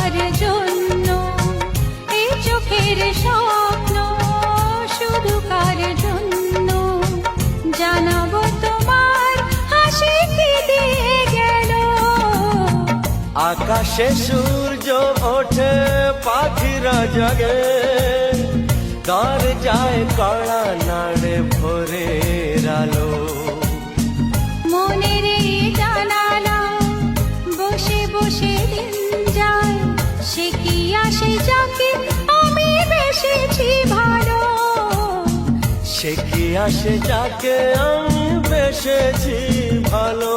কার জন্য এই চোখের স্বপ্ন, শুধু কার জন্য জানাবো তোমার হাসি কি দিয়ে গেল। আকাশে সূর্য ওঠে পাখিরা জাগে, দরজায় কড়া নাড়ে ভোরের আলো। মনের এই জানালা বসে বসে দিন যায়, সে কি আসে যাকে আমি বেসেছি ভালো। সে কি আসে যাকে আমি বেসেছি ভালো।